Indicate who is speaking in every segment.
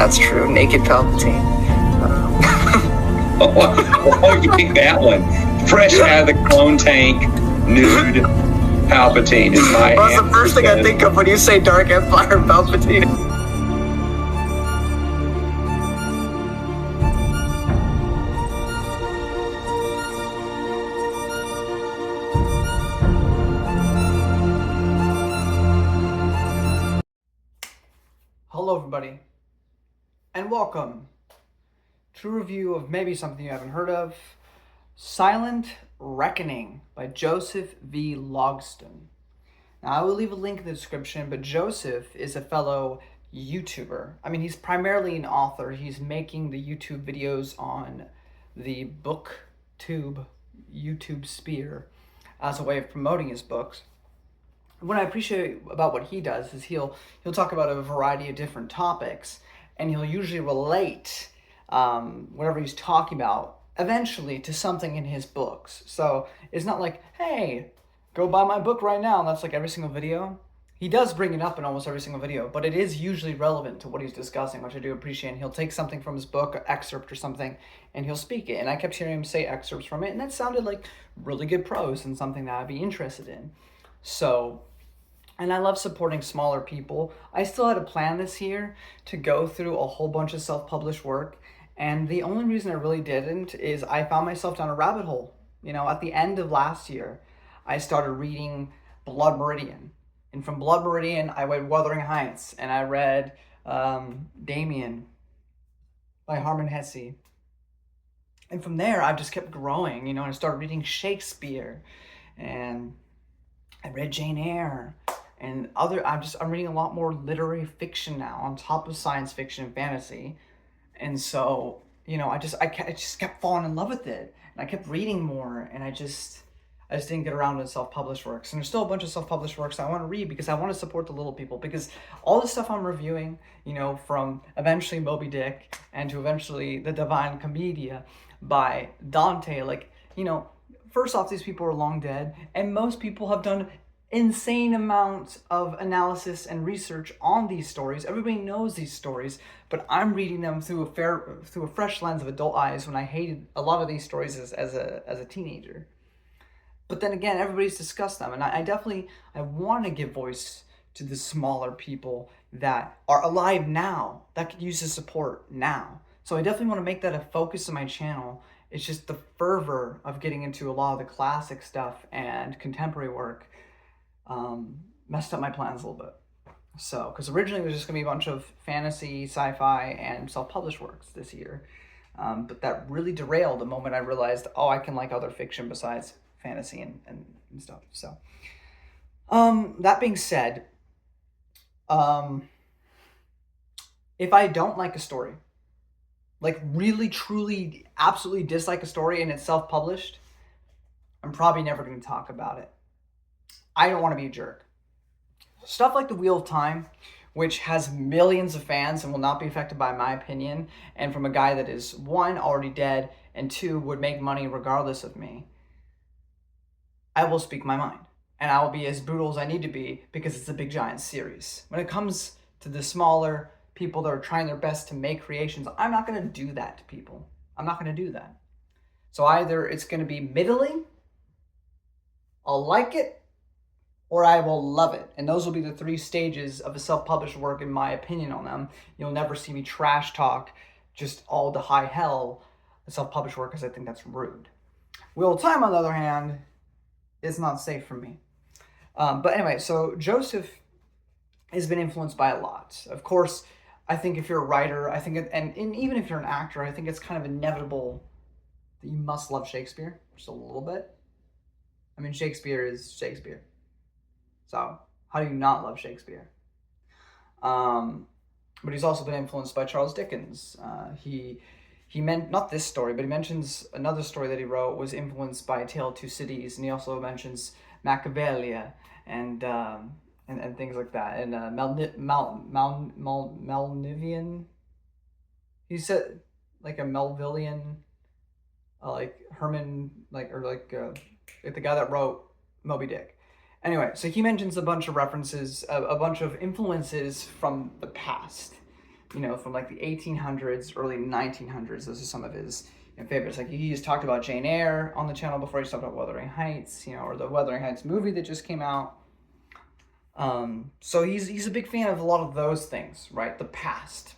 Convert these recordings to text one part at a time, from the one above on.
Speaker 1: that's true. Naked Palpatine.
Speaker 2: Oh, you pick that one. Fresh out of the clone tank, nude Palpatine is my
Speaker 1: Well, that's the first thing I think of when you say Dark Empire Palpatine.
Speaker 3: Hello everybody, and welcome to a review of maybe something you haven't heard of, Silent Reckoning by Joseph V. Logston. Now I will leave a link in the description, but Joseph is a fellow YouTuber. I mean, he's primarily an author. He's making the YouTube videos on the BookTube YouTube sphere as a way of promoting his books. What I appreciate about what he does is he'll talk about a variety of different topics, and he'll usually relate whatever he's talking about eventually to something in his books. So it's not like, hey, go buy my book right now, and that's like every single video. He does bring it up in almost every single video, but it is usually relevant to what he's discussing, which I do appreciate. And he'll take something from his book, an excerpt or something, and he'll speak it. And I kept hearing him say excerpts from it, and that sounded like really good prose and something that I'd be interested in. So, and I love supporting smaller people. I still had a plan this year to go through a whole bunch of self-published work, and the only reason I really didn't is I found myself down a rabbit hole. You know, at the end of last year, I started reading Blood Meridian. And from Blood Meridian, I read Wuthering Heights, and I read Damien by Hermann Hesse. And from there, I just kept growing, and I started reading Shakespeare, and I read Jane Eyre, and I'm reading a lot more literary fiction now on top of science fiction and fantasy. And so, I just kept falling in love with it, and I kept reading more, and I just didn't get around to self-published works. And there's still a bunch of self-published works I want to read because I want to support the little people, because all the stuff I'm reviewing, from eventually Moby Dick and to eventually The Divine Commedia by Dante, first off, these people are long dead, and most people have done insane amounts of analysis and research on these stories. Everybody knows these stories, but I'm reading them through a fresh lens of adult eyes when I hated a lot of these stories as a teenager. But then again, everybody's discussed them, and I want to give voice to the smaller people that are alive now, that could use the support now. So I definitely want to make that a focus of my channel. It's just the fervor of getting into a lot of the classic stuff and contemporary work messed up my plans a little bit. So, because originally it was just going to be a bunch of fantasy, sci-fi, and self-published works this year. But that really derailed the moment I realized, I can like other fiction besides fantasy and stuff. So, that being said, if I don't like a story, like really, truly, absolutely dislike a story and it's self-published, I'm probably never going to talk about it. I don't want to be a jerk. Stuff like The Wheel of Time, which has millions of fans and will not be affected by my opinion, and from a guy that is, one, already dead, and two, would make money regardless of me, I will speak my mind. And I will be as brutal as I need to be because it's a big giant series. When it comes to the smaller people that are trying their best to make creations, I'm not going to do that to people. I'm not going to do that. So either it's going to be middling, I'll like it, or I will love it. And those will be the three stages of a self-published work, in my opinion on them. You'll never see me trash talk just all the high hell a self-published work, because I think that's rude. Wheel of Time, on the other hand, is not safe for me. But anyway, so Joseph has been influenced by a lot. Of course, I think if you're a writer, and even if you're an actor, I think it's kind of inevitable that you must love Shakespeare, just a little bit. I mean, Shakespeare is Shakespeare. So how do you not love Shakespeare? But he's also been influenced by Charles Dickens. He meant, not this story, but he mentions another story that he wrote was influenced by A Tale of Two Cities, and he also mentions Machiavelli and things like that. And Melnivian. He said like a Melvillian, like Herman, the guy that wrote Moby Dick. Anyway, so he mentions a bunch of references, a bunch of influences from the past from like the 1800s, early 1900s. Those are some of his favorites. Like he just talked about Jane Eyre on the channel before. He talked about Wuthering Heights, or the Wuthering Heights movie that just came out. So he's a big fan of a lot of those things, right? The past.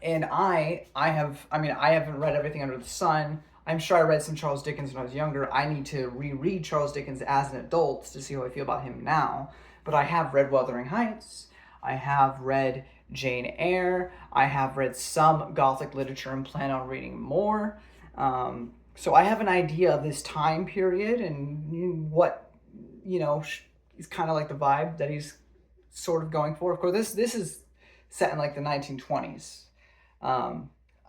Speaker 3: And I haven't read everything under the sun. I'm sure I read some Charles Dickens when I was younger. I need to reread Charles Dickens as an adult to see how I feel about him now. But I have read Wuthering Heights. I have read Jane Eyre. I have read some Gothic literature and plan on reading more. So I have an idea of this time period and what, is kind of like the vibe that he's sort of going for. Of course, this is set in like the 1920s.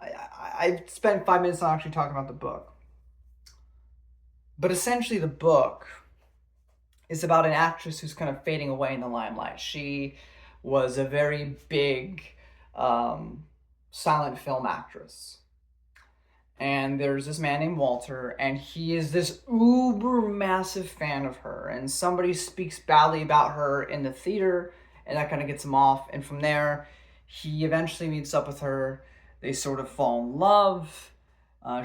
Speaker 3: I spent 5 minutes on actually talking about the book. But essentially the book is about an actress who's kind of fading away in the limelight. She was a very big silent film actress. And there's this man named Walter, and he is this uber massive fan of her. And somebody speaks badly about her in the theater, and that kind of gets him off. And from there, he eventually meets up with her. They sort of fall in love.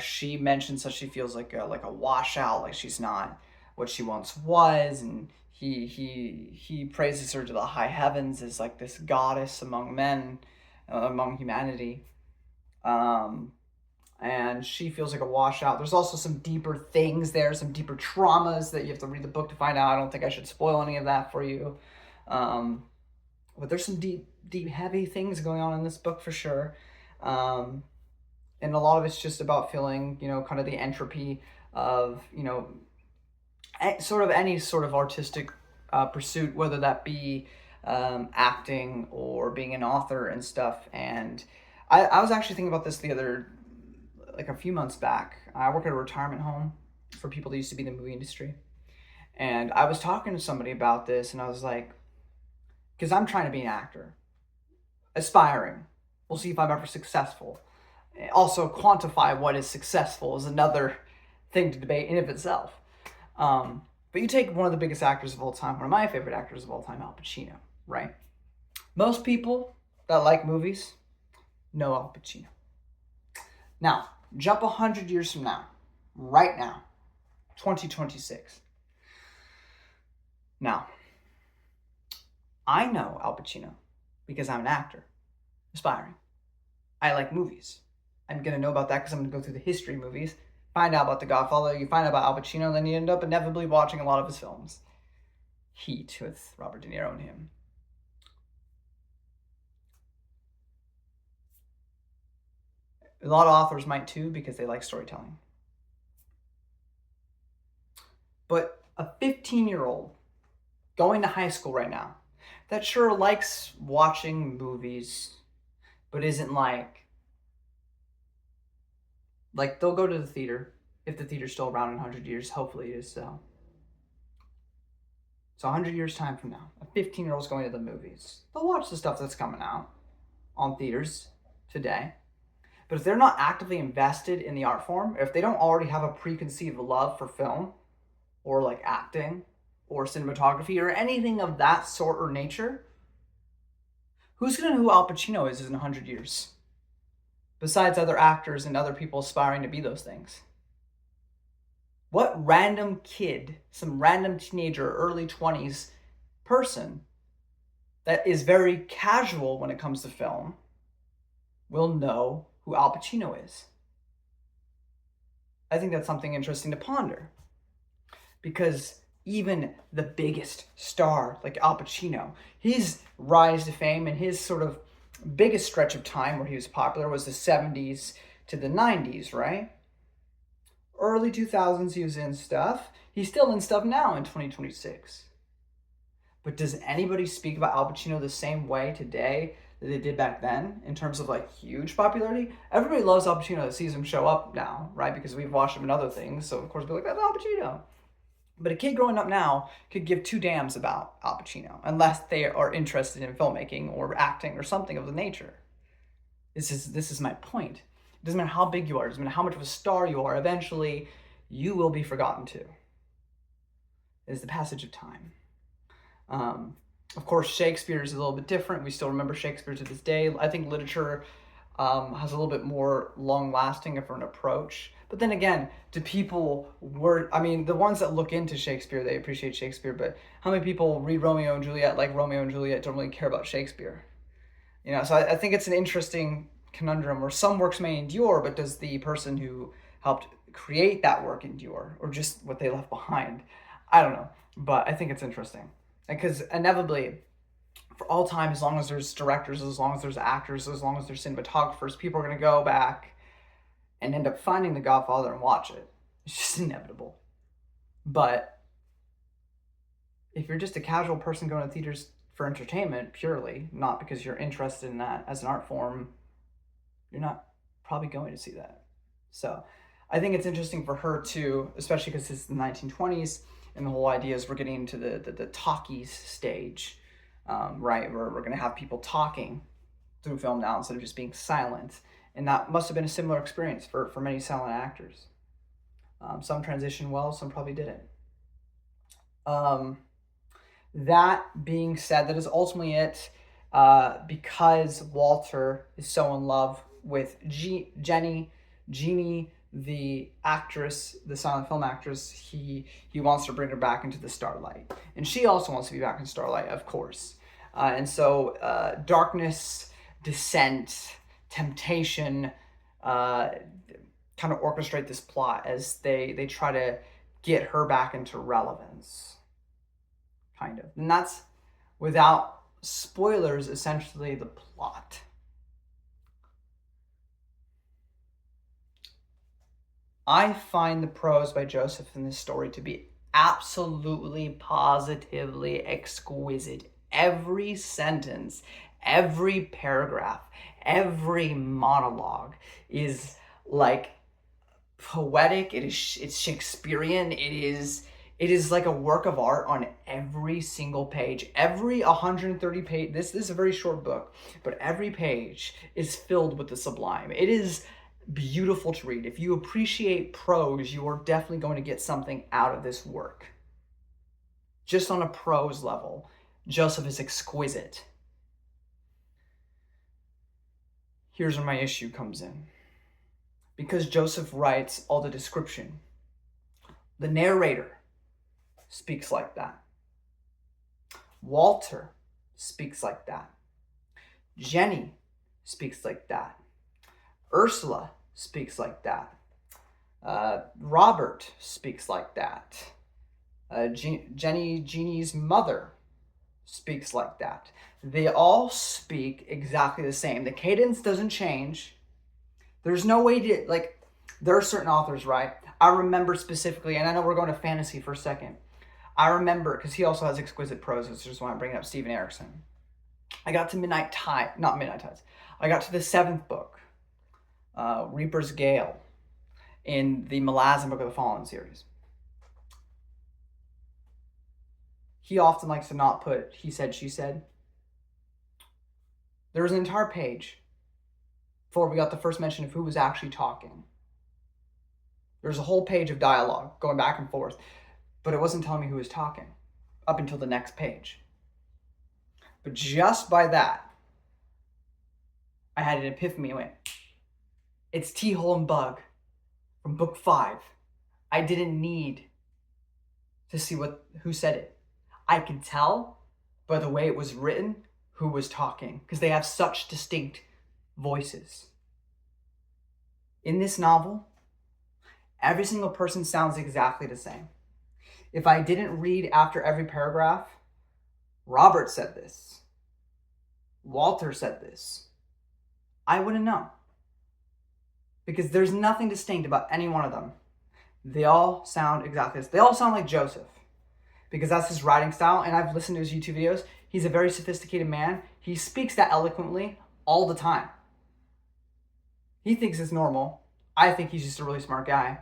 Speaker 3: She mentions that she feels like a washout, like she's not what she once was, and he praises her to the high heavens as like this goddess among men, among humanity. And she feels like a washout. There's also some deeper things there, some deeper traumas that you have to read the book to find out. I don't think I should spoil any of that for you. But there's some deep, heavy things going on in this book for sure. And a lot of it's just about feeling, kind of the entropy of, sort of any sort of artistic pursuit, whether that be acting or being an author and stuff. And I was actually thinking about this a few months back. I work at a retirement home for people that used to be in the movie industry. And I was talking to somebody about this, and I was like, because I'm trying to be an actor, aspiring. We'll see if I'm ever successful. Also, quantify what is successful is another thing to debate in of itself. But you take one of the biggest actors of all time, one of my favorite actors of all time, Al Pacino, right? Most people that like movies know Al Pacino. Now, jump 100 years from now, right now, 2026. Now, I know Al Pacino because I'm an actor, aspiring. I like movies. I'm going to know about that because I'm going to go through the history movies, find out about The Godfather, you find out about Al Pacino, and then you end up inevitably watching a lot of his films. Heat with Robert De Niro and him. A lot of authors might too because they like storytelling. But a 15-year-old going to high school right now that sure likes watching movies, but isn't like they'll go to the theater if the theater's still around in 100 years. Hopefully it is so. So 100 years time from now, a 15-year-old's going to the movies. They'll watch the stuff that's coming out on theaters today. But if they're not actively invested in the art form, if they don't already have a preconceived love for film or like acting or cinematography or anything of that sort or nature, who's going to know who Al Pacino is in 100 years? Besides other actors and other people aspiring to be those things. What random kid, some random teenager, early 20s person that is very casual when it comes to film will know who Al Pacino is? I think that's something interesting to ponder. Because even the biggest star, like Al Pacino, his rise to fame and his sort of biggest stretch of time where he was popular was the 70s to the 90s, right? Early 2000s he was in stuff. He's still in stuff now in 2026. But does anybody speak about Al Pacino the same way today that they did back then in terms of like huge popularity? Everybody loves Al Pacino that sees him show up now, right? Because we've watched him in other things. So of course we're like, that's Al Pacino. But a kid growing up now could give two damns about Al Pacino unless they are interested in filmmaking or acting or something of the nature. This is my point. It doesn't matter how big you are. It doesn't matter how much of a star you are. Eventually, you will be forgotten too. It is the passage of time. Of course, Shakespeare's is a little bit different. We still remember Shakespeare to this day. I think literature has a little bit more long-lasting of an approach. But then again, do people the ones that look into Shakespeare, they appreciate Shakespeare, but how many people read Romeo and Juliet like Romeo and Juliet, don't really care about Shakespeare? So I think it's an interesting conundrum where some works may endure, but does the person who helped create that work endure, or just what they left behind? I don't know, but I think it's interesting. Because inevitably, for all time, as long as there's directors, as long as there's actors, as long as there's cinematographers, people are going to go back and end up finding The Godfather and watch it. It's just inevitable. But if you're just a casual person going to theaters for entertainment purely, not because you're interested in that as an art form, you're not probably going to see that. So I think it's interesting for her too, especially because it's the 1920s, and the whole idea is we're getting into the talkies stage, right? Where we're going to have people talking through film now instead of just being silent. And that must have been a similar experience for many silent actors. Some transitioned well, some probably didn't. That being said, that is ultimately it. Because Walter is so in love with Jeannie, the actress, the silent film actress, he wants to bring her back into the starlight. And she also wants to be back in starlight, of course. And so darkness, descent, temptation kind of orchestrate this plot as they try to get her back into relevance, kind of. And that's, without spoilers, essentially the plot. I find the prose by Joseph in this story to be absolutely, positively exquisite. Every sentence, every paragraph, every monologue is like poetic. It's Shakespearean. It is like a work of art on every single page. Every 130 page, this is a very short book, but every page is filled with the sublime. It is beautiful to read. If you appreciate prose, you are definitely going to get something out of this work. Just on a prose level, Joseph is exquisite. Here's where my issue comes in. Because Joseph writes all the description, the narrator speaks like that. Walter speaks like that. Jenny speaks like that. Ursula speaks like that. Robert speaks like that. Jeannie's mother speaks like that. They all speak exactly the same. The cadence doesn't change. There's no way to, like, there are certain authors, right? I remember specifically, and I know we're going to fantasy for a second. I remember, because he also has exquisite prose, which is why I'm bringing up Stephen Erickson. I got to Midnight Tides. I got to the 7th book, Reaper's Gale, in the Malazan Book of the Fallen series. He often likes to not put he said, she said. There was an entire page before we got the first mention of who was actually talking. There's a whole page of dialogue going back and forth, but it wasn't telling me who was talking up until the next page. But just by that, I had an epiphany. I went, it's T-Hole and Bug from book 5. I didn't need to see who said it. I could tell by the way it was written who was talking, because they have such distinct voices. In this novel, every single person sounds exactly the same. If I didn't read after every paragraph, Robert said this, Walter said this, I wouldn't know. Because there's nothing distinct about any one of them. They all sound exactly this. They all sound like Joseph, because that's his writing style, and I've listened to his YouTube videos. He's a very sophisticated man. He speaks that eloquently all the time. He thinks it's normal. I think he's just a really smart guy.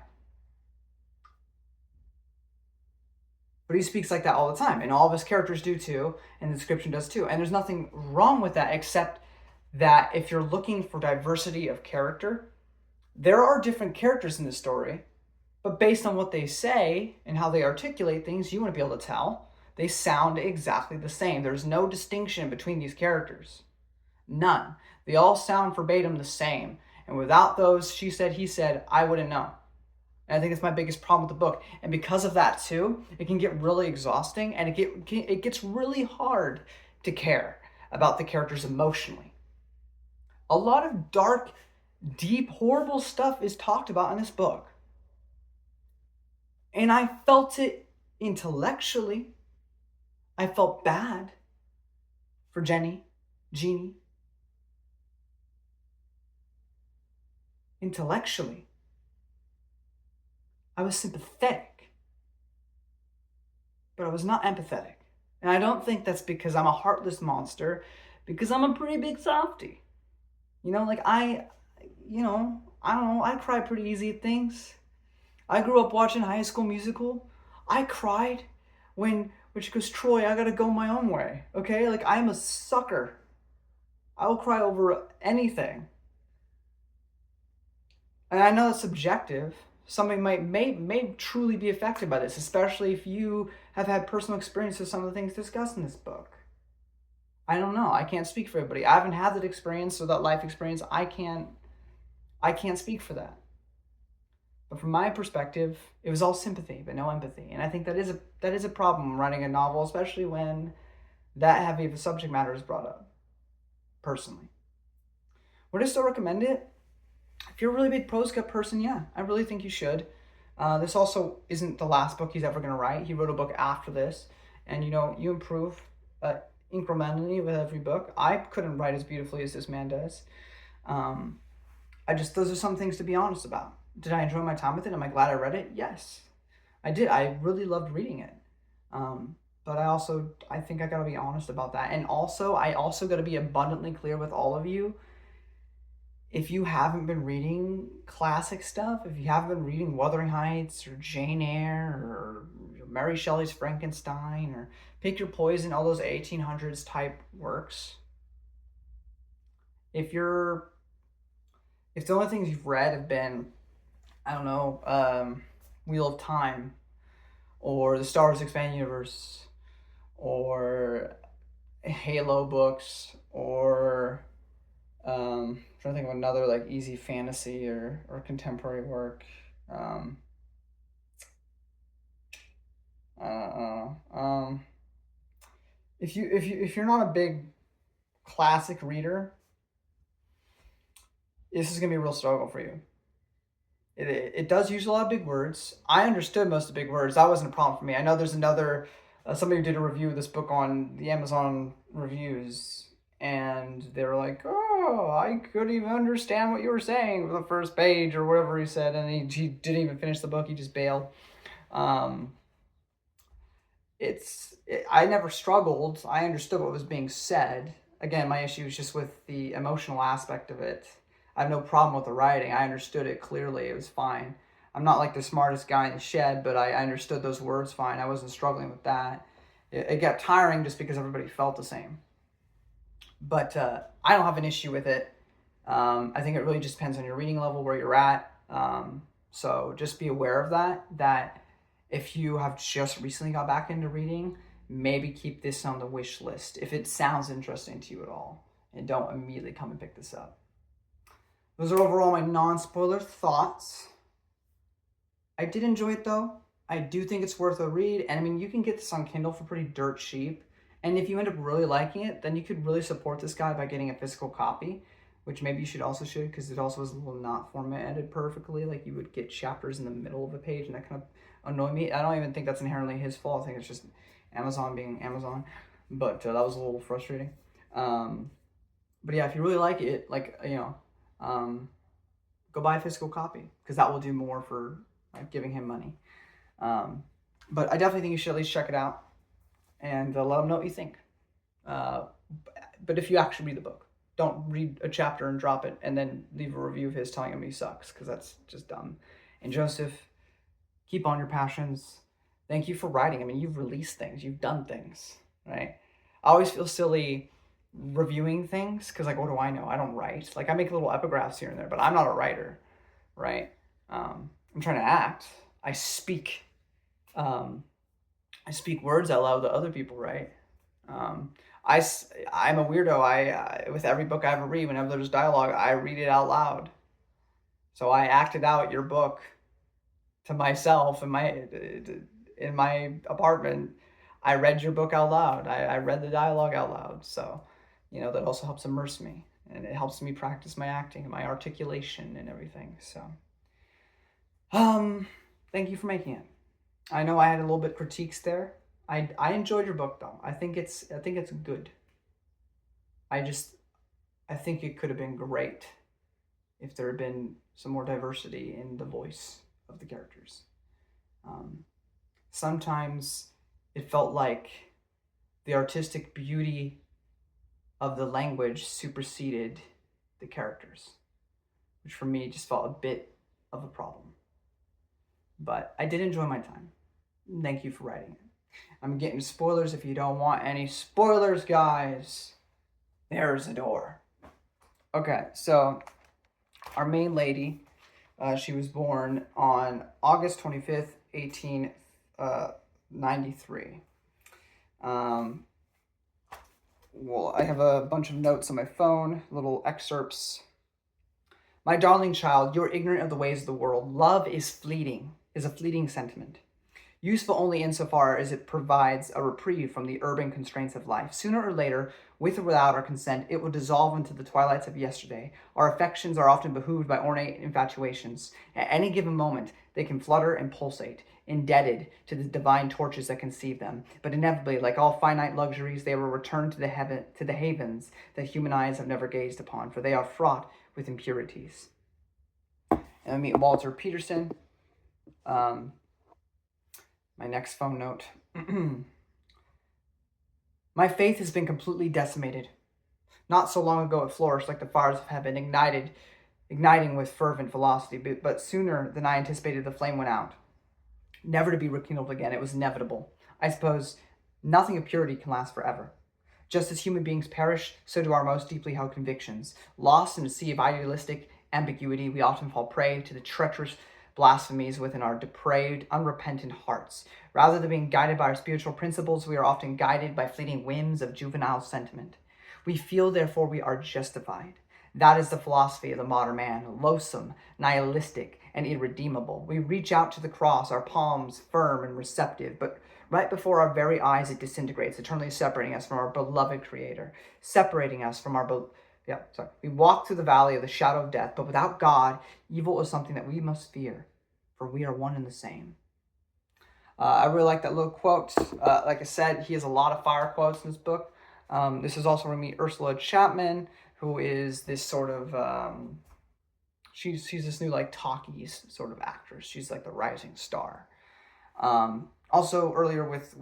Speaker 3: But he speaks like that all the time, and all of his characters do too, and the description does too. And there's nothing wrong with that, except that if you're looking for diversity of character, there are different characters in this story, but based on what they say and how they articulate things, you want to be able to tell. They sound exactly the same. There's no distinction between these characters. None. They all sound verbatim the same. And without those she said, he said, I wouldn't know. And I think that's my biggest problem with the book. And because of that too, it can get really exhausting, and it gets really hard to care about the characters emotionally. A lot of dark, deep, horrible stuff is talked about in this book. And I felt it intellectually. I felt bad for Jeannie. Intellectually, I was sympathetic, but I was not empathetic. And I don't think that's because I'm a heartless monster, because I'm a pretty big softie. Like I don't know, I cry pretty easy at things. I grew up watching High School Musical. I cried when she goes, Troy, I gotta go my own way, okay? Like, I'm a sucker. I will cry over anything. And I know that's subjective. Somebody may truly be affected by this, especially if you have had personal experience with some of the things discussed in this book. I don't know. I can't speak for everybody. I haven't had that experience or that life experience. I can't speak for that. But from my perspective, it was all sympathy, but no empathy. And I think that is a problem writing a novel, especially when that heavy of a subject matter is brought up. Personally, would I still recommend it? If you're a really big Prose Cut person, yeah, I really think you should. This also isn't the last book he's ever going to write. He wrote a book after this, and you improve incrementally with every book. I couldn't write as beautifully as this man does. Those are some things to be honest about. Did I enjoy my time with it? Am I glad I read it? Yes, I did. I really loved reading it. But I think I gotta be honest about that. And also, I also gotta be abundantly clear with all of you. If you haven't been reading classic stuff, if you haven't been reading Wuthering Heights or Jane Eyre or Mary Shelley's Frankenstein or Pick Your Poison, all those 1800s type works, if the only things you've read have been, I don't know, Wheel of Time or the Star Wars Expanded Universe or Halo books or I'm trying to think of another like easy fantasy or contemporary work. If you're not a big classic reader, this is gonna be a real struggle for you. It does use a lot of big words. I understood most of the big words. That wasn't a problem for me. I know there's another somebody who did a review of this book on the Amazon reviews, and they were like, "Oh, I couldn't even understand what you were saying for the first page or whatever he said," and he didn't even finish the book. He just bailed. I never struggled. I understood what was being said. Again, my issue is just with the emotional aspect of it. I have no problem with the writing. I understood it clearly. It was fine. I'm not like the smartest guy in the shed, but I understood those words fine. I wasn't struggling with that. It got tiring just because everybody felt the same. But I don't have an issue with it. I think it really just depends on your reading level, where you're at. So just be aware of that if you have just recently got back into reading, maybe keep this on the wish list if it sounds interesting to you at all, and don't immediately come and pick this up. Those are overall my non-spoiler thoughts. I did enjoy it though. I do think it's worth a read. And I mean, you can get this on Kindle for pretty dirt cheap. And if you end up really liking it, then you could really support this guy by getting a physical copy, which maybe you should, because it also is a little not formatted perfectly. Like you would get chapters in the middle of a page, and that kind of annoyed me. I don't even think that's inherently his fault. I think it's just Amazon being Amazon. But that was a little frustrating. But yeah, if you really like it, go buy a physical copy, because that will do more for giving him money. But I definitely think you should at least check it out and let him know what you think. But if you actually read the book, don't read a chapter and drop it and then leave a review of his telling him he sucks, because that's just dumb. And Joseph, keep on your passions. Thank you for writing. I mean, you've released things, you've done things, right? I always feel silly reviewing things, because what do I know? I don't write. I make little epigraphs here and there, but I'm not a writer, right? I'm trying to act. I speak I speak words out loud that other people write. I'm a weirdo. With every book I ever read, whenever there's dialogue, I read it out loud. So I acted out your book to myself in my apartment. I read your book out loud. I read the dialogue out loud. So, that also helps immerse me, and it helps me practice my acting and my articulation and everything. So, thank you for making it. I know I had a little bit critiques there. I enjoyed your book though. I think it's good. I think it could have been great if there had been some more diversity in the voice of the characters. Sometimes it felt like the artistic beauty of the language superseded the characters, which for me just felt a bit of a problem. But I did enjoy my time. Thank you for writing it. I'm getting spoilers if you don't want any spoilers, guys. There's the door. Okay, so our main lady, she was born on August 25th, 1893. Well, I have a bunch of notes on my phone, little excerpts. My darling child, you're ignorant of the ways of the world. Love is a fleeting sentiment, useful only insofar as it provides a reprieve from the urban constraints of life. Sooner or later, with or without our consent, it will dissolve into the twilights of yesterday. Our affections are often behooved by ornate infatuations. At any given moment, they can flutter and pulsate, indebted to the divine torches that conceive them. But inevitably, like all finite luxuries, they will return to the havens that human eyes have never gazed upon, for they are fraught with impurities. And I meet Walter Peterson. My next phone note. My faith has been completely decimated. Not so long ago it flourished like the fires of heaven, igniting with fervent velocity, but sooner than I anticipated the flame went out, never to be rekindled again. It was inevitable. I suppose nothing of purity can last forever. Just as human beings perish, so do our most deeply held convictions. Lost in a sea of idealistic ambiguity, we often fall prey to the treacherous blasphemies within our depraved, unrepentant hearts. Rather than being guided by our spiritual principles, we are often guided by fleeting whims of juvenile sentiment. We feel, therefore, we are justified. That is the philosophy of the modern man, loathsome, nihilistic, and irredeemable. We reach out to the cross, our palms firm and receptive, but right before our very eyes it disintegrates, eternally separating us from our beloved Creator, separating us from we walk through the valley of the shadow of death, but without God, evil is something that we must fear, for we are one and the same. I really like that little quote. Like I said, he has a lot of fire quotes in this book. This is also where we meet Ursula Chapman, who is this sort of, she's this new like talkies sort of actress. She's like the rising star. Also earlier with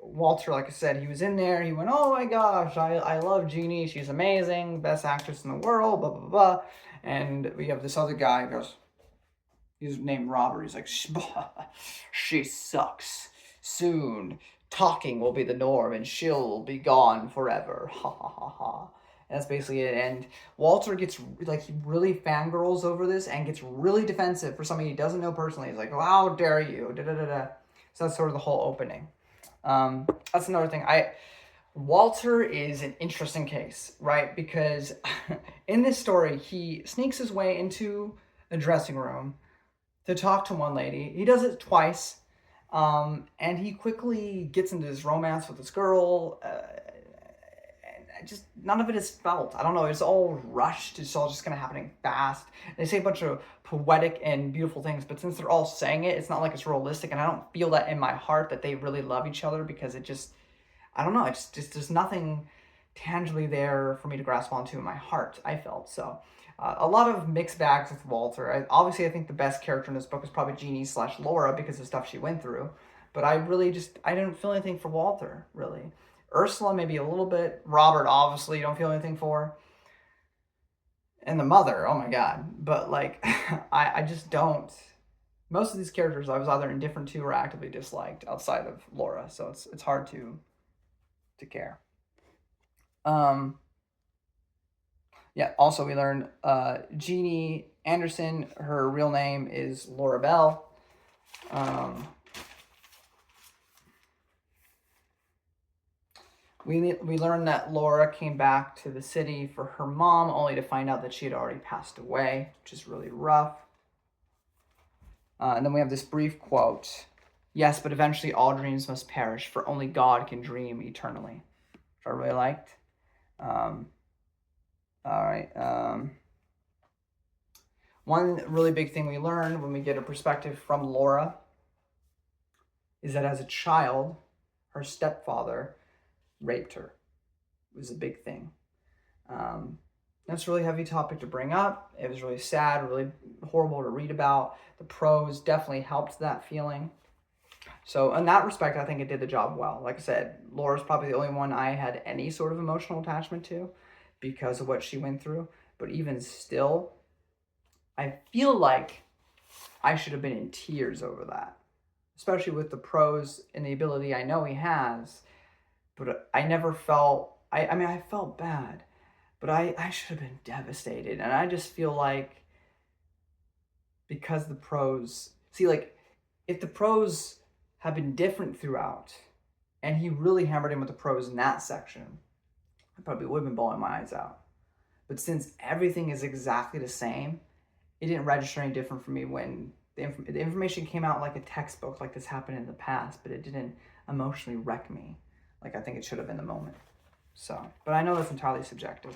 Speaker 3: Walter, like I said, he was in there. He went, oh my gosh, I love Jeannie. She's amazing. Best actress in the world, blah, blah, blah. And we have this other guy who goes, he's named Robert. He's like, she sucks. Soon, talking will be the norm and she'll be gone forever. Ha ha ha ha. And that's basically it. And Walter gets, like, he really fangirls over this and gets really defensive for somebody he doesn't know personally. He's like, oh, how dare you? Da da da da. So that's sort of the whole opening. That's another thing. Walter is an interesting case, right? Because in this story, he sneaks his way into a dressing room to talk to one lady. He does it twice, and he quickly gets into this romance with this girl. And just none of it is felt. I don't know. It's all rushed. It's all just kind of happening fast. They say a bunch of poetic and beautiful things, but since they're all saying it, it's not like it's realistic, and I don't feel that in my heart that they really love each other, because it just, I don't know, it's just there's nothing tangibly there for me to grasp onto in my heart, I felt. So a lot of mixed bags with Walter. Obviously, I think the best character in this book is probably Jeannie/Laura because of stuff she went through, but I didn't feel anything for Walter, really. Ursula, maybe a little bit. Robert, obviously, you don't feel anything for. And the mother, oh my god. But, like, I just don't. Most of these characters I was either indifferent to or actively disliked outside of Laura, so it's hard to care. Yeah, also we learned Jeannie Anderson, her real name is Laura Bell. We learned that Laura came back to the city for her mom, only to find out that she had already passed away, which is really rough. And then we have this brief quote. Yes, but eventually all dreams must perish, for only God can dream eternally. Which I really liked. All right. One really big thing we learned when we get a perspective from Laura is that as a child, her stepfather raped her. It was a big thing. That's a really heavy topic to bring up. It was really sad, really horrible to read about. The prose definitely helped that feeling. So in that respect, I think it did the job well. Like I said, Laura's probably the only one I had any sort of emotional attachment to because of what she went through. But even still, I feel like I should have been in tears over that, especially with the prose and the ability I know he has. But I never felt, I mean, I felt bad, but I should have been devastated. And I just feel like because the prose, see, like, if the prose had been different throughout, and he really hammered in with the prose in that section, I probably would have been bawling my eyes out. But since everything is exactly the same, it didn't register any different for me when the information came out like a textbook, like this happened in the past, but it didn't emotionally wreck me like I think it should have in the moment. So, but I know that's entirely subjective.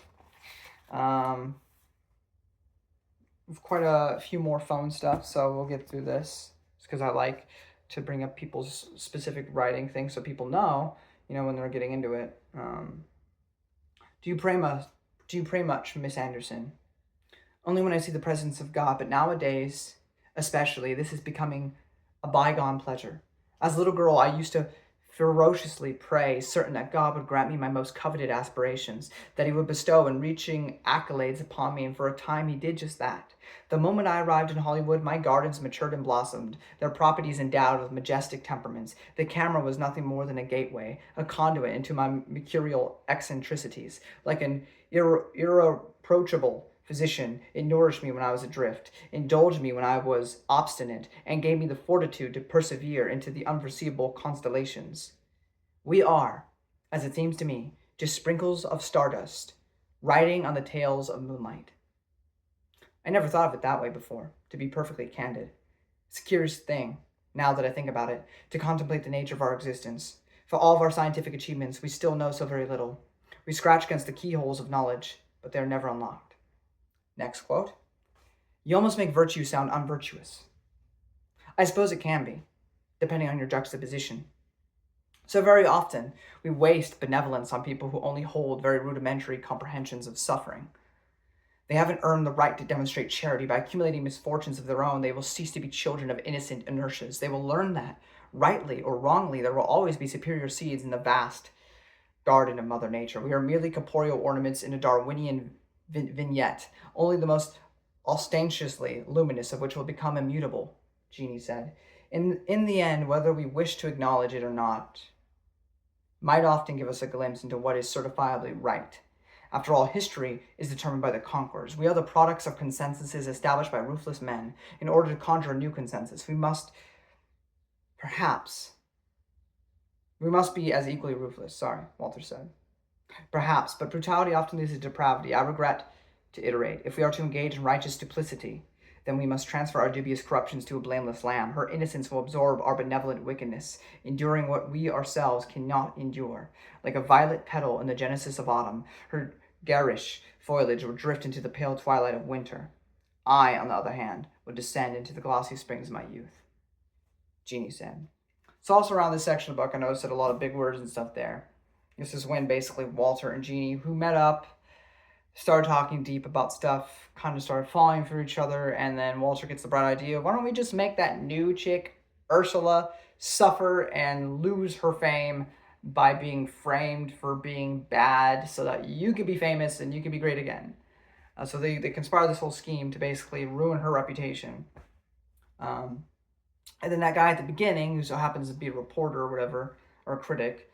Speaker 3: We've quite a few more phone stuff, so we'll get through this because I like to bring up people's specific writing things so people know, when they're getting into it. Do you pray much, Miss Anderson? Only when I see the presence of God, but nowadays, especially, this is becoming a bygone pleasure. As a little girl, I used to ferociously pray, certain that God would grant me my most coveted aspirations, that he would bestow enriching accolades upon me, and for a time he did just that. The moment I arrived in Hollywood, my gardens matured and blossomed, their properties endowed with majestic temperaments. The camera was nothing more than a gateway, a conduit into my mercurial eccentricities. Like an irreproachable physician, it nourished me when I was adrift, indulged me when I was obstinate, and gave me the fortitude to persevere into the unforeseeable constellations. We are, as it seems to me, just sprinkles of stardust, riding on the tails of moonlight. I never thought of it that way before, to be perfectly candid. It's a curious thing, now that I think about it, to contemplate the nature of our existence. For all of our scientific achievements, we still know so very little. We scratch against the keyholes of knowledge, but they are never unlocked. Next quote. You almost make virtue sound unvirtuous. I suppose it can be, depending on your juxtaposition. So very often, we waste benevolence on people who only hold very rudimentary comprehensions of suffering. They haven't earned the right to demonstrate charity. By accumulating misfortunes of their own, they will cease to be children of innocent inertias. They will learn that, rightly or wrongly, there will always be superior seeds in the vast garden of Mother Nature. We are merely corporeal ornaments in a Darwinian vignette, only the most ostentatiously luminous of which will become immutable, Jeannie said. In the end, whether we wish to acknowledge it or not, might often give us a glimpse into what is certifiably right. After all, history is determined by the conquerors. We are the products of consensuses established by ruthless men. In order to conjure a new consensus, we must be as equally ruthless. Walter said. Perhaps, but brutality often leads to depravity. I regret to iterate. If we are to engage in righteous duplicity, then we must transfer our dubious corruptions to a blameless lamb. Her innocence will absorb our benevolent wickedness, enduring what we ourselves cannot endure. Like a violet petal in the genesis of autumn, her garish foliage will drift into the pale twilight of winter. I, on the other hand, would descend into the glossy springs of my youth, Jeannie said. It's also around this section of the book I noticed that a lot of big words and stuff there. This is when basically Walter and Jeannie, who met up, started talking deep about stuff, kind of started falling for each other, and then Walter gets the bright idea, why don't we just make that new chick, Ursula, suffer and lose her fame by being framed for being bad so that you can be famous and you can be great again. So they conspire this whole scheme to basically ruin her reputation. And then that guy at the beginning, who so happens to be a reporter or whatever, or a critic,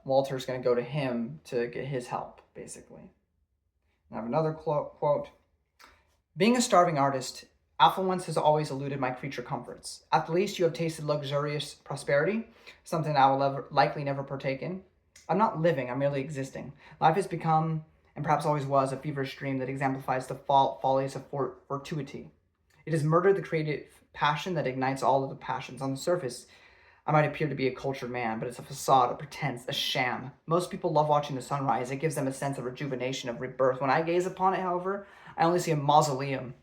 Speaker 3: Walter's going to go to him to get his help, basically. I have another quote. Being a starving artist, Affluence has always eluded my creature comforts. At the least, you have tasted luxurious prosperity, something I will likely never partake in. I'm not living, I'm merely existing. Life has become, and perhaps always was, a feverish dream that exemplifies the follies of fortuity. It has murdered the creative passion that ignites all of the passions. On the surface, I might appear to be a cultured man, but it's a facade, a pretense, a sham. Most people love watching the sunrise. It gives them a sense of rejuvenation, of rebirth. When I gaze upon it, however, I only see a mausoleum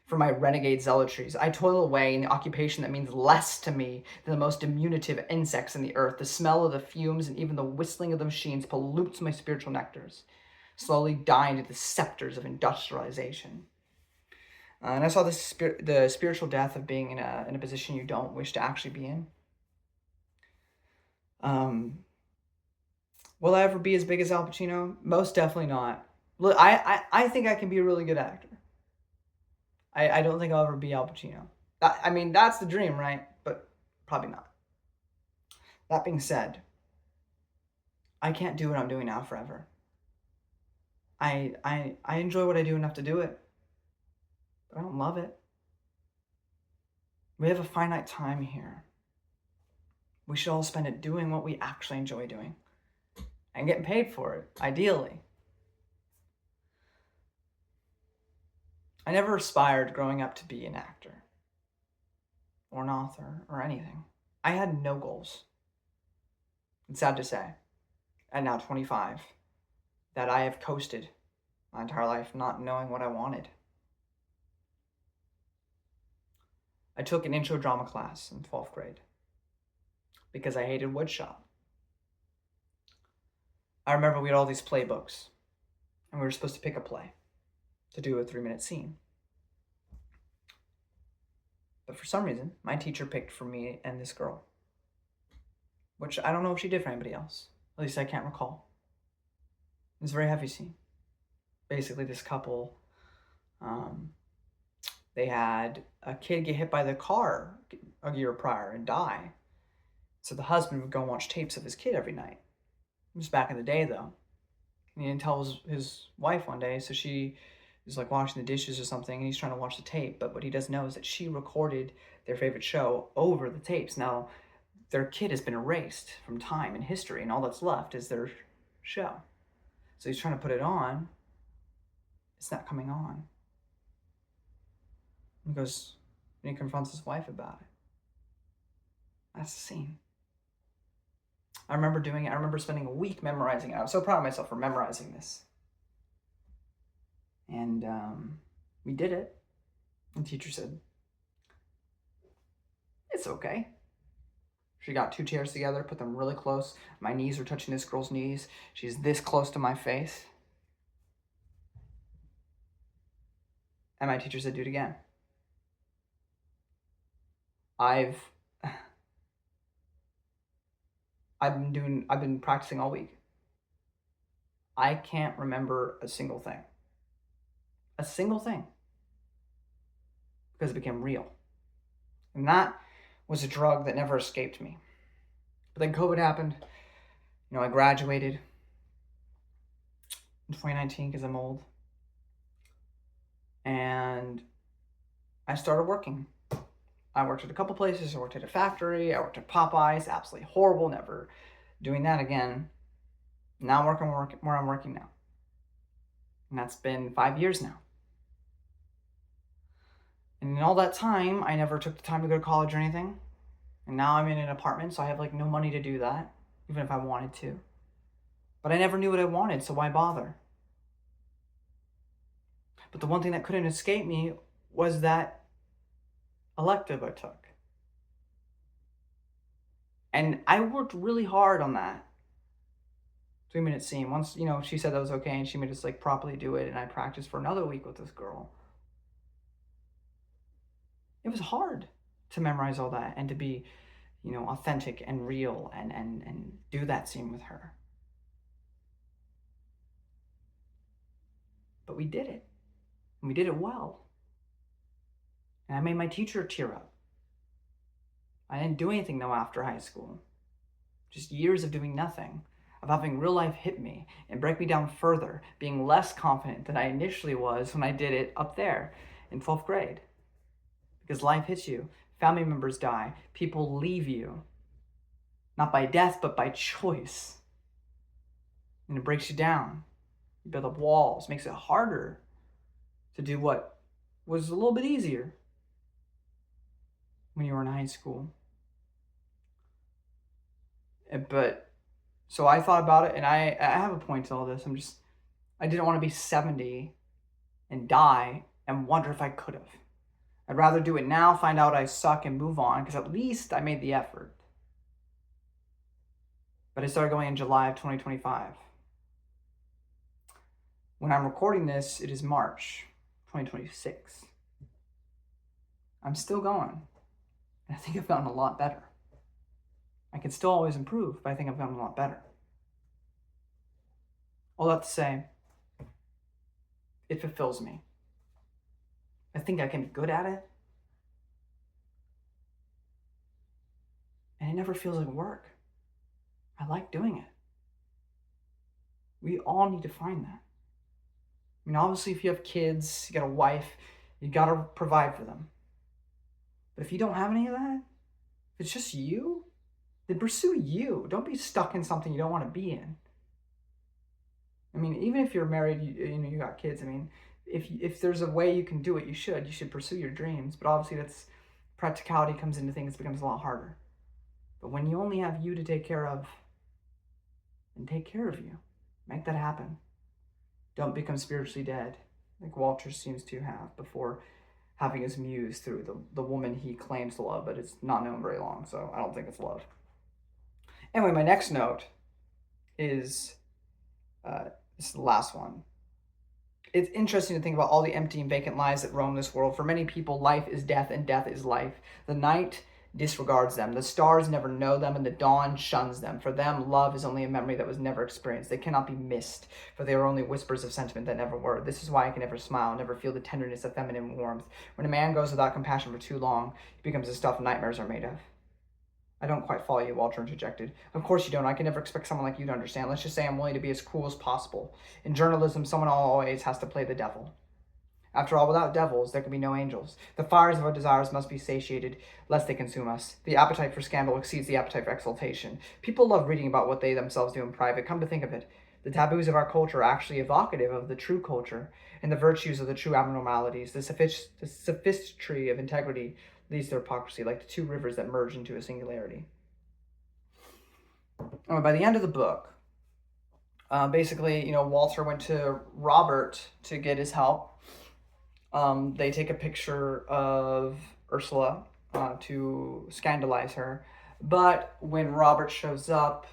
Speaker 3: for my renegade zealotries. I toil away in the occupation that means less to me than the most diminutive insects in the earth. The smell of the fumes and even the whistling of the machines pollutes my spiritual nectars, slowly dying to the scepters of industrialization. And I saw the spiritual death of being in a position you don't wish to actually be in. Will I ever be as big as Al Pacino? Most definitely not. Look, I think I can be a really good actor. I don't think I'll ever be Al Pacino. I mean, that's the dream, right? But probably not. That being said, I can't do what I'm doing now forever. I enjoy what I do enough to do it, but I don't love it. We have a finite time here. We should all spend it doing what we actually enjoy doing and getting paid for it, ideally. I never aspired growing up to be an actor or an author or anything. I had no goals. It's sad to say, at now 25, that I have coasted my entire life not knowing what I wanted. I took an intro drama class in 12th grade because I hated woodshop. I remember we had all these playbooks, and we were supposed to pick a play to do a 3-minute scene. But for some reason, my teacher picked for me and this girl, which I don't know if she did for anybody else. At least I can't recall. It was a very heavy scene. Basically, this couple, they had a kid get hit by the car a year prior and die. So the husband would go and watch tapes of his kid every night. It was back in the day, though. And he didn't tell his wife one day, so she was like washing the dishes or something, and he's trying to watch the tape. But what he doesn't know is that she recorded their favorite show over the tapes. Now, their kid has been erased from time and history, and all that's left is their show. So he's trying to put it on. It's not coming on. He goes, and he confronts his wife about it. That's the scene. I remember doing it. I remember spending a week memorizing it. I was so proud of myself for memorizing this. And we did it. And the teacher said, "It's okay." She got 2 chairs together, put them really close. My knees were touching this girl's knees. She's this close to my face. And my teacher said, "Do it again." I've been practicing all week. I can't remember a single thing. A single thing. Because it became real. And that was a drug that never escaped me. But then COVID happened. I graduated in 2019 because I'm old. And I started working. I worked at a couple places. I worked at a factory. I worked at Popeyes. Absolutely horrible. Never doing that again. Now I'm working where I'm working now. And that's been 5 years now. And in all that time, I never took the time to go to college or anything. And now I'm in an apartment, so I have no money to do that, even if I wanted to. But I never knew what I wanted, so why bother? But the one thing that couldn't escape me was that elective I took. And I worked really hard on that 3-minute scene. Once, she said that was okay, and she made us properly do it, and I practiced for another week with this girl. It was hard to memorize all that and to be, authentic and real and do that scene with her. But we did it. And we did it well. And I made my teacher tear up. I didn't do anything, though, after high school. Just years of doing nothing, of having real life hit me and break me down further, being less confident than I initially was when I did it up there in 12th grade. because life hits you. Family members die. People leave you. Not by death, but by choice. And it breaks you down. You build up walls, makes it harder to do what was a little bit easier when you were in high school. But so I thought about it, and I have a point to all this. I didn't want to be 70 and die and wonder if I could have. I'd rather do it now, find out I suck, and move on, because at least I made the effort. But I started going in July of 2025. When I'm recording this, it is March 2026. I'm still going. And I think I've gotten a lot better. I can still always improve, but I think I've gotten a lot better. All that to say, it fulfills me. I think I can be good at it. And it never feels like work. I like doing it. We all need to find that. I mean, obviously, if you have kids, you got a wife, you got to provide for them. But if you don't have any of that, if it's just you, then pursue you. Don't be stuck in something you don't want to be in. I mean, even if you're married, you got kids. I mean, if there's a way you can do it, you should pursue your dreams. But obviously, that's practicality comes into things, it becomes a lot harder. But when you only have you to take care of, then take care of you. Make that happen. Don't become spiritually dead, like Walter seems to have before having his muse through the woman he claims to love, but it's not known very long, so I don't think it's love. Anyway, my next note is this is the last one. It's interesting to think about all the empty and vacant lives that roam this world. For many people, life is death and death is life. The night disregards them. The stars never know them, and the dawn shuns them. For them, love is only a memory that was never experienced. They cannot be missed, for they are only whispers of sentiment that never were. This is why I can never smile, never feel the tenderness of feminine warmth. When a man goes without compassion for too long, he becomes the stuff nightmares are made of. I don't quite follow you, Walter interjected. Of course you don't. I can never expect someone like you to understand. Let's just say I'm willing to be as cool as possible. In journalism, someone always has to play the devil. After all, without devils, there can be no angels. The fires of our desires must be satiated, lest they consume us. The appetite for scandal exceeds the appetite for exaltation. People love reading about what they themselves do in private. Come to think of it, the taboos of our culture are actually evocative of the true culture and the virtues of the true abnormalities. The sophistry of integrity leads to hypocrisy, like the two rivers that merge into a singularity. By the end of the book, basically, Walter went to Robert to get his help. They take a picture of Ursula to scandalize her. But when Robert shows up,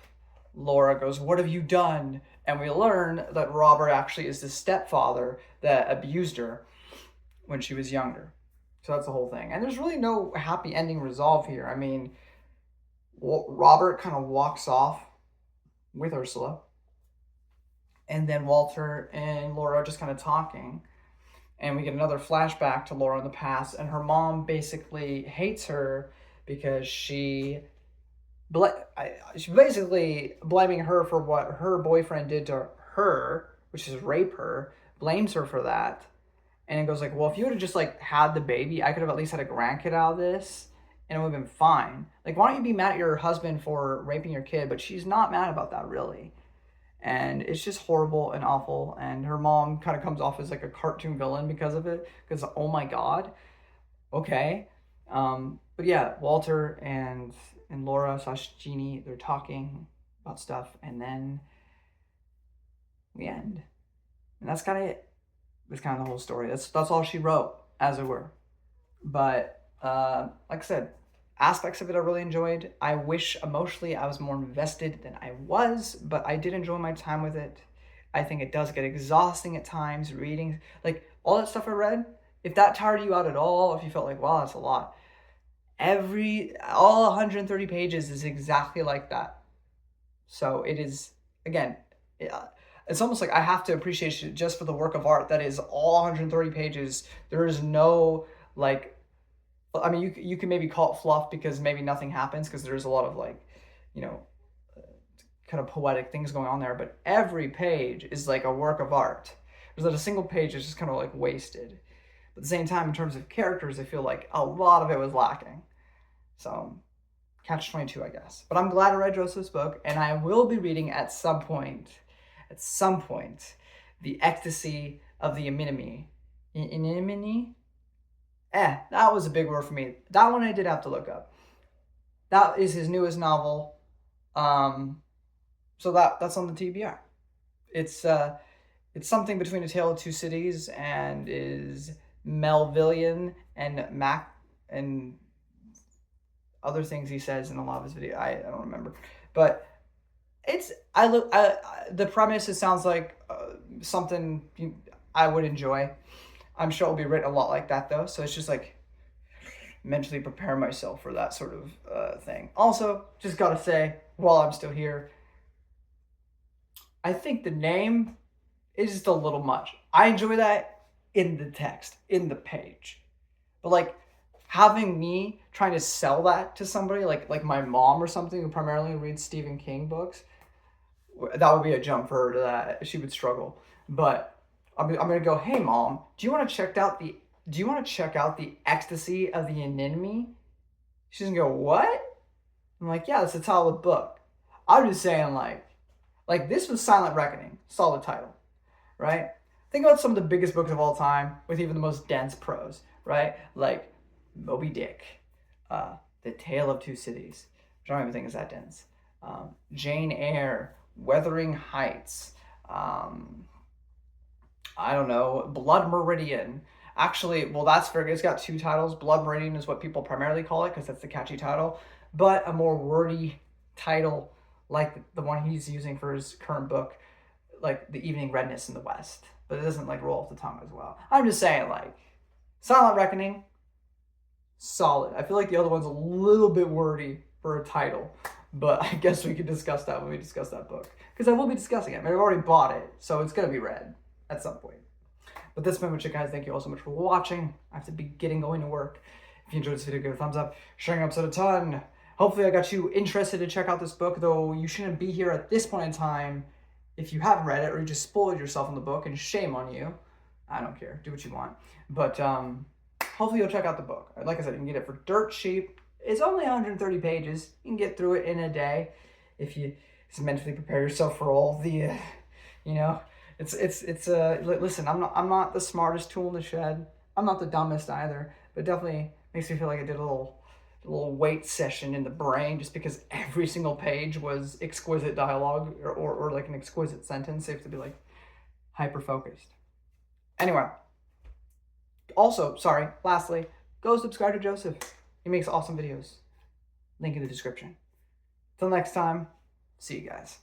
Speaker 3: Laura goes, "What have you done?" And we learn that Robert actually is the stepfather that abused her when she was younger. So that's the whole thing. And there's really no happy ending resolve here. I mean, Robert kind of walks off with Ursula. And then Walter and Laura are just kind of talking. And we get another flashback to Laura in the past, and her mom basically hates her because she's basically blaming her for what her boyfriend did to her, which is rape her, blames her for that, and it goes like, well, if you would have just had the baby, I could have at least had a grandkid out of this, and it would have been fine. Why don't you be mad at your husband for raping your kid? But she's not mad about that, really. And it's just horrible and awful. And her mom kind of comes off as like a cartoon villain because of it. Because, oh my God. Okay. But yeah, Walter and Laura / Jeannie, they're talking about stuff. And then we end. And that's kind of it. That's kind of the whole story. That's all she wrote, as it were. But like I said, aspects of it I really enjoyed. I wish emotionally I was more invested than I was, but I did enjoy my time with it. I think it does get exhausting at times, reading, all that stuff I read. If that tired you out at all, if you felt like, wow, that's a lot, all 130 pages is exactly like that. So it is, again, it's almost like I have to appreciate it just for the work of art that is all 130 pages. There is no, I mean, you can maybe call it fluff because maybe nothing happens because there's a lot of kind of poetic things going on there. But every page is like a work of art. There's not a single page is just kind of wasted. But at the same time, in terms of characters, I feel like a lot of it was lacking. So, catch-22, I guess. But I'm glad I read Joseph's book, and I will be reading at some point, The Ecstasy of the Anemone. Anemone? That was a big word for me. That one I did have to look up. That is his newest novel. So that's on the TBR. It's something between A Tale of Two Cities and is Melvillian and Mac and other things he says in a lot of his videos. I don't remember, but the premise, it sounds like something I would enjoy. I'm sure it'll be written a lot like that though, so it's just like mentally prepare myself for that sort of thing. Also, just gotta say, while I'm still here, I think the name is just a little much. I enjoy that in the text, in the page, but like having me trying to sell that to somebody like my mom or something who primarily reads Stephen King books, that would be a jump for her to that. She would struggle. But I'm gonna go, hey mom, do you want to check out the Ecstasy of the Anemone? She's gonna go, what? I'm like, yeah, that's the title of the book. I'm just saying, like this was Silent Reckoning, solid title, right? Think about some of the biggest books of all time with even the most dense prose, right? Like Moby Dick, The Tale of Two Cities, which I don't even think is that dense. Jane Eyre, Wuthering Heights, I don't know, Blood Meridian. Actually, well, that's fair. It's got two titles. Blood Meridian is what people primarily call it because that's the catchy title, but a more wordy title like the one he's using for his current book, like The Evening Redness in the West, but it doesn't like roll off the tongue as well. I'm just saying, like, Silent Reckoning, solid. I feel like the other one's a little bit wordy for a title, but I guess we could discuss that when we discuss that book, because I will be discussing it. I mean, I've already bought it, so it's going to be read at some point. But that's pretty much it, guys. Thank you all so much for watching. I have to be going to work. If you enjoyed this video, give it a thumbs up. Sharing episode a ton. Hopefully I got you interested to check out this book, though you shouldn't be here at this point in time if you haven't read it or you just spoiled yourself in the book, and shame on you. I don't care. Do what you want. But hopefully you'll check out the book. Like I said, you can get it for dirt cheap. It's only 130 pages. You can get through it in a day if you just mentally prepare yourself for all the, listen, I'm not the smartest tool in the shed. I'm not the dumbest either, but definitely makes me feel like I did a little weight session in the brain, just because every single page was exquisite dialogue or like an exquisite sentence. So you have to be like hyper focused. Anyway, also, lastly, go subscribe to Joseph. He makes awesome videos. Link in the description. Till next time, see you guys.